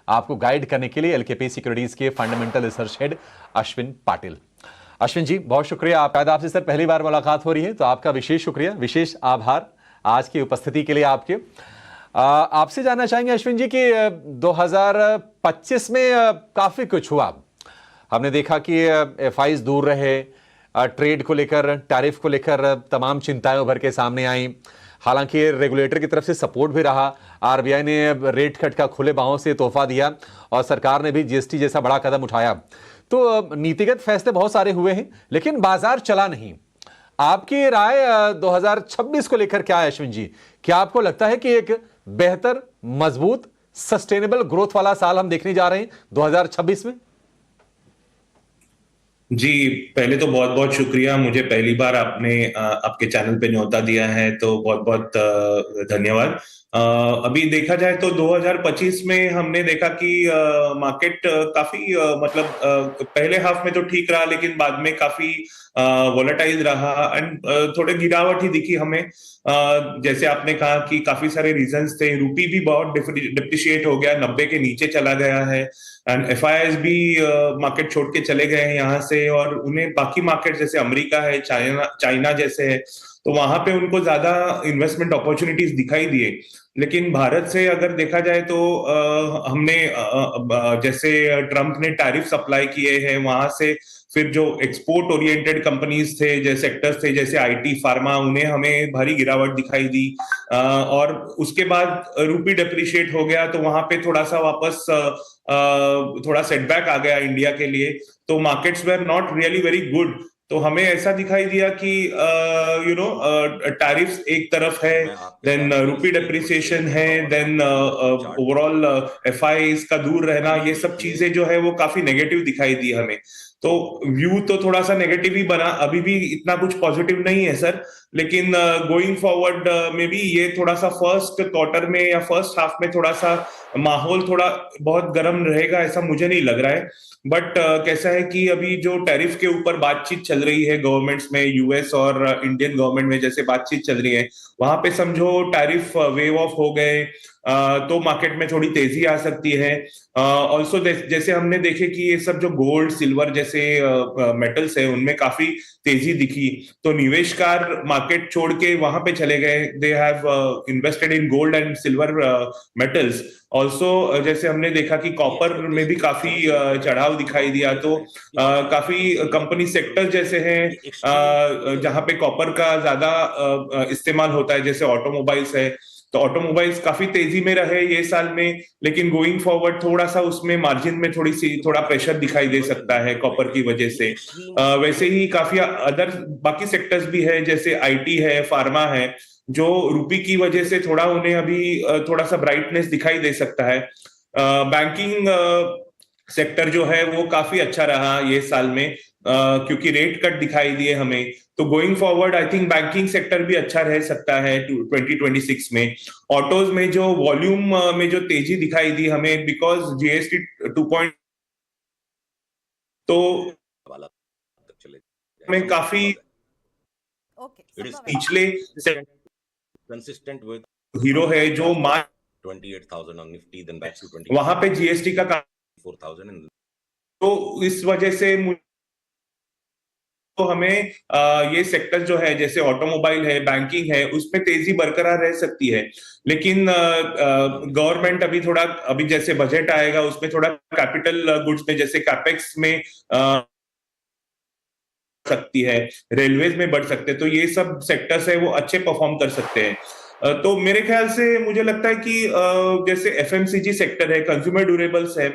आपको गाइड करने के लिए एलकेपी सिक्योरिटीज के fundamental research head Ashwin Patil. Ashwin ji, बहुत शुक्रिया। आपसे सर पहली बार मुलाकात हो रही है, तो आपका विशेष शुक्रिया, विशेष आभार आज की उपस्थिति के लिए आपके। आपसे जानना चाहेंगे अश्विन जी कि 2025 में काफी कुछ हुआ। हमने देखा कि एफआईज दूर रहे, ट्रेड को लेकर, टैरिफ को लेकर तमाम चिंताएं उभर के सामने आई। हालांकि रेगुलेटर की तरफ से सपोर्ट भी रहा, आरबीआई ने रेट कट का खुले बाहों से तोहफा दिया और सरकार ने भी जीएसटी जैसा बड़ा कदम उठाया। तो नीतिगत फैसले बहुत सारे हुए हैं, लेकिन बाजार चला नहीं। आपकी राय 2026 को लेकर क्या है अश्विन जी? क्या आपको लगता है कि एक बेहतर, मजबूत, सस्टेनेबल ग्रोथ वाला साल हम देखने जा रहे हैं 2026 में? जी, पहले तो बहुत बहुत शुक्रिया। मुझे पहली बार आपने आपके चैनल पे न्योता दिया है, तो बहुत बहुत धन्यवाद। अभी देखा जाए तो 2025 में हमने देखा कि मार्केट काफी मतलब पहले हाफ में तो ठीक रहा, लेकिन बाद में काफी वोलेटाइल रहा एंड थोड़े गिरावट ही दिखी हमें। जैसे आपने कहा कि काफी सारे रीजंस थे। रूपी भी बहुत डिप्रिशिएट हो गया, 90 के नीचे चला गया है एंड एफआईआईज भी मार्केट छोड़ के चले गए हैं यहाँ से, और उन्हें बाकी मार्केट जैसे अमेरिका है, चाइना जैसे है, तो वहां पे उनको ज्यादा इन्वेस्टमेंट अपॉर्चुनिटीज दिखाई दिए। लेकिन भारत से अगर देखा जाए तो हमने जैसे ट्रम्प ने टैरिफ अप्लाई किए हैं, वहां से फिर जो एक्सपोर्ट ओरिएंटेड कंपनीज थे, जैसे सेक्टर्स थे जैसे आईटी, फार्मा, उन्हें हमें भारी गिरावट दिखाई दी। और उसके बाद रूपी डिप्रिशिएट हो गया, तो वहां पे थोड़ा सा वापस थोड़ा सेटबैक आ गया इंडिया के लिए। तो markets were not really very good. तो हमें ऐसा दिखाई दिया कि टैरिफ्स एक तरफ है, देन रूपी डेप्रिसिएशन है, देन ओवरऑल एफआईआईज का दूर रहना, ये सब चीजें जो है वो काफी नेगेटिव दिखाई दी हमें। तो व्यू तो थोड़ा सा नेगेटिव ही बना, अभी भी इतना कुछ पॉजिटिव नहीं है सर। लेकिन गोइंग फॉरवर्ड में भी ये थोड़ा सा फर्स्ट क्वार्टर में या फर्स्ट हाफ में थोड़ा सा माहौल थोड़ा बहुत गर्म रहेगा, ऐसा मुझे नहीं लग रहा है। बट कैसा है कि अभी जो टैरिफ के ऊपर बातचीत चल रही है गवर्नमेंट्स में, यूएस और इंडियन गवर्नमेंट में जैसे बातचीत चल रही है, वहां पे समझो टैरिफ वेव ऑफ हो गए तो मार्केट में थोड़ी तेजी आ सकती है। ऑल्सो जैसे हमने देखे कि ये सब जो गोल्ड सिल्वर जैसे मेटल्स है, उनमें काफी तेजी दिखी, तो निवेशकार मार्केट छोड़ के वहां पे चले गए। They have invested in gold and silver metals. Also जैसे हमने देखा कि कॉपर में भी काफी चढ़ाव दिखाई दिया, तो काफी कंपनी सेक्टर जैसे हैं जहां पे कॉपर का ज्यादा इस्तेमाल होता है, जैसे ऑटोमोबाइल्स है, तो ऑटोमोबाइल्स काफी तेजी में रहे ये साल में। लेकिन गोइंग फॉरवर्ड थोड़ा सा उसमें मार्जिन में थोड़ा प्रेशर दिखाई दे सकता है कॉपर की वजह से। वैसे ही काफी अदर बाकी सेक्टर्स भी है, जैसे आईटी है, फार्मा है, जो रूपी की वजह से थोड़ा उन्हें अभी थोड़ा सा ब्राइटनेस दिखाई दे सकता है। बैंकिंग सेक्टर जो है वो काफी अच्छा रहा ये साल में, क्योंकि रेट कट दिखाई दिए हमें। तो going forward I think banking sector भी अच्छा रह सकता है 2026 में। ऑटोज में जो वॉल्यूम में जो तेजी दिखाई दी हमें, बिकॉज जीएसटी 2 तो में काफी पिछले consistent with हीरो है जो मार्च 28,000 on Nifty, then back to 20, वहां पे जीएसटी का 4,000 and तो इस वजह से तो हमें ये सेक्टर जो है जैसे ऑटोमोबाइल है, बैंकिंग है, उसमें तेजी बरकरार रह सकती है। लेकिन गवर्नमेंट अभी जैसे बजट आएगा उसमें थोड़ा कैपिटल गुड्स में जैसे कैपेक्स में सकती है, रेलवेज में बढ़ सकते हैं, तो ये सब सेक्टर्स है वो अच्छे परफॉर्म कर सकते हैं। तो मेरे ख्याल से मुझे लगता है कि जैसे एफएमसीजी सेक्टर है, कंज्यूमर ड्यूरेबल्स है,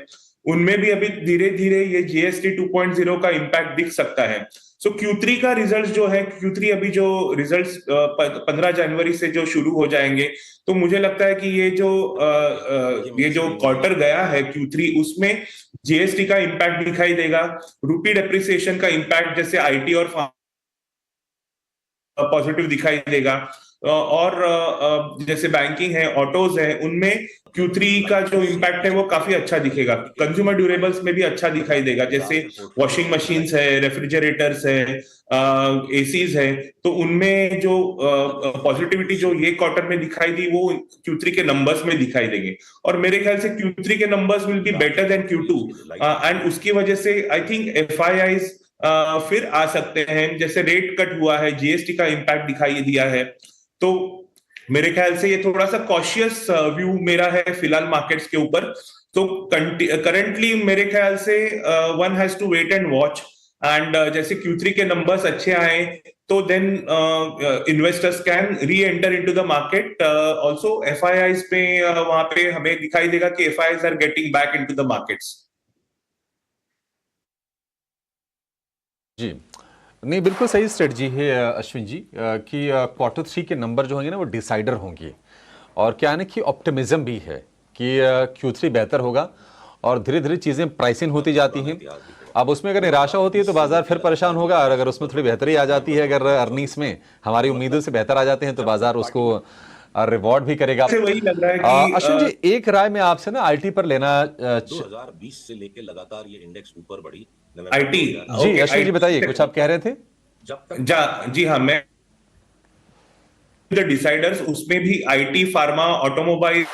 उनमें भी अभी धीरे धीरे ये जीएसटी 2.0 का इम्पैक्ट दिख सकता है। सो Q3 का रिजल्ट जो है, Q3 अभी जो रिजल्ट्स 15 जनवरी से जो शुरू हो जाएंगे, तो मुझे लगता है कि ये जो क्वार्टर गया है Q3, उसमें जीएसटी का इम्पैक्ट दिखाई देगा, रूपी डेप्रिसिएशन का इम्पैक्ट जैसे आईटी और पॉजिटिव दिखाई देगा। और जैसे बैंकिंग है, ऑटोज है, उनमें Q3 का जो इम्पैक्ट है वो काफी अच्छा दिखेगा। कंज्यूमर ड्यूरेबल्स में भी अच्छा दिखाई देगा, जैसे वॉशिंग मशीन्स है, रेफ्रिजरेटर्स है, एसीज है, तो उनमें जो पॉजिटिविटी जो ये क्वार्टर में दिखाई दी वो Q3 के नंबर्स में दिखाई देंगे। और मेरे ख्याल से Q3 के numbers will be better than Q2, and उसकी वजह से आई थिंक FIIs फिर आ सकते हैं। जैसे रेट कट हुआ है, GST का इम्पैक्ट दिखाई दिया है, तो मेरे ख्याल से ये थोड़ा सा कॉशियस व्यू मेरा है फिलहाल मार्केट्स के ऊपर। तो करंटली मेरे ख्याल से one has to wait and watch, and जैसे Q3 के नंबर्स अच्छे आए तो then investors can re enter into the market. Also FIIs पे वहां पे हमें दिखाई देगा कि FIIs are getting back into the markets. जी, नहीं बिल्कुल सही स्ट्रेटजी है अश्विन जी, कि Q3 के नंबर जो होंगे ना वो डिसाइडर होंगे, और क्या है ना कि ऑप्टिमिज्म भी है कि Q3 बेहतर होगा और धीरे धीरे चीज़ें प्राइसिंग होती जाती हैं। अब उसमें अगर निराशा होती है तो बाजार फिर परेशान होगा, और अगर उसमें थोड़ी बेहतरी आ जाती है, अगर अर्निंग्स में हमारी उम्मीदों से बेहतर आ जाते हैं, तो बाजार उसको रिवॉर्ड भी करेगा। वही लग रहा है कि अश्विन जी, एक राय में आपसे ना IT पर लेना 2020 से लेके लगातार ये इंडेक्स ऊपर बढ़ी। IT जी अश्विन जी बताइए, कुछ आप कह रहे थे? जब तक जी हाँ, मैं डिसाइडर्स उसमें भी IT, फार्मा, ऑटोमोबाइल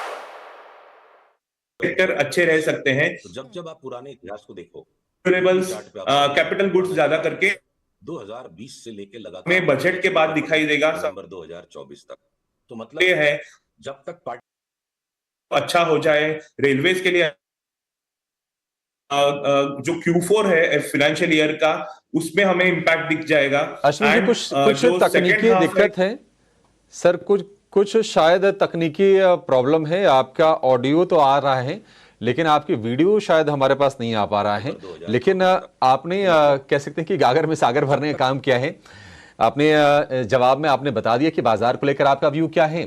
सेक्टर अच्छे रह सकते हैं। तो जब आप पुराने इतिहास को देखो, ड्यूरेबल्स, कैपिटल गुड्स ज्यादा करके 2020 से लेके लगातार में बजट के बाद दिखाई देगा नवंबर 2024 तक। तो मतलब ये है जब तक पार्टी अच्छा हो जाए रेलवेज के लिए, जो Q4 है फाइनेंशियल ईयर का, उसमें हमें इम्पैक्ट दिख जाएगा। अश्विन जी, कुछ तकनीकी दिक्कत है सर, कुछ शायद तकनीकी प्रॉब्लम है। आपका ऑडियो तो आ रहा है लेकिन आपकी वीडियो शायद हमारे पास नहीं आ पा रहा है। लेकिन आपने कह सकते हैं कि गागर में सागर भरने का काम किया है। आपने जवाब में आपने बता दिया कि बाजार को लेकर आपका व्यू क्या है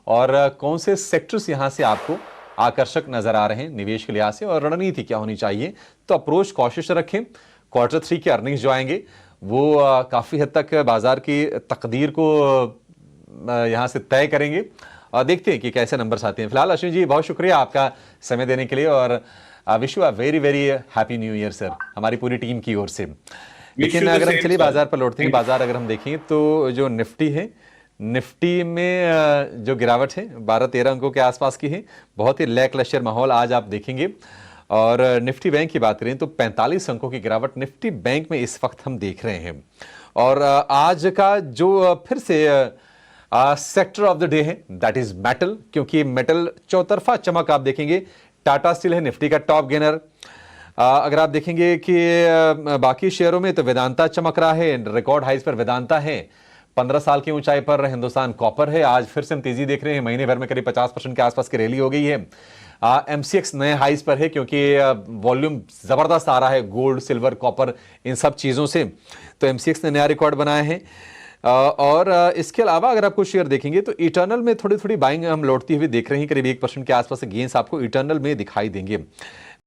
और कौन से सेक्टर्स यहां से आपको आकर्षक नजर आ रहे हैं निवेश के लिहाज से, और रणनीति क्या होनी चाहिए। तो अप्रोच कॉशियस रखें। Q3 के अर्निंग्स जो आएंगे वो काफी हद तक बाजार की तकदीर को यहां से तय करेंगे, और देखते हैं कि कैसे नंबर्स आते हैं। फिलहाल अश्विन जी, बहुत शुक्रिया आपका समय देने के लिए, और wish you a very very happy new year sir, हमारी पूरी टीम की ओर से। लेकिन अगर हम चलिए बाजार पर लौटते हैं, बाजार अगर हम देखें तो जो निफ्टी है, निफ्टी में जो गिरावट है 12-13 अंकों के आसपास की है। बहुत ही लैकलशर माहौल आज आप देखेंगे। और निफ्टी बैंक की बात करें तो 45 अंकों की गिरावट निफ्टी बैंक में इस वक्त हम देख रहे हैं। और आज का जो फिर से सेक्टर ऑफ द डे है दैट इज मेटल, क्योंकि मेटल चौतरफा चमक आप देखेंगे। टाटा स्टील है निफ्टी का टॉप गेनर। अगर आप देखेंगे कि बाकी शेयरों में तो वेदांता चमक रहा है, रिकॉर्ड हाइज पर वेदांता है। 15 साल की ऊंचाई पर हिंदुस्तान कॉपर है। आज फिर से हम तेजी देख रहे हैं, महीने भर में करीब 50% के आसपास की रैली हो गई है। MCX नए हाइज पर है क्योंकि वॉल्यूम जबरदस्त आ रहा है गोल्ड, सिल्वर, कॉपर, इन सब चीजों से। तो MCX ने नया रिकॉर्ड बनाया है। और इसके अलावा अगर आप कुछ शेयर देखेंगे तो इटर्नल में थोड़ी थोड़ी बाइंग हम लौटती हुई देख रहे हैं। करीब 1% के आसपास गेंस आपको इटर्नल में दिखाई देंगे।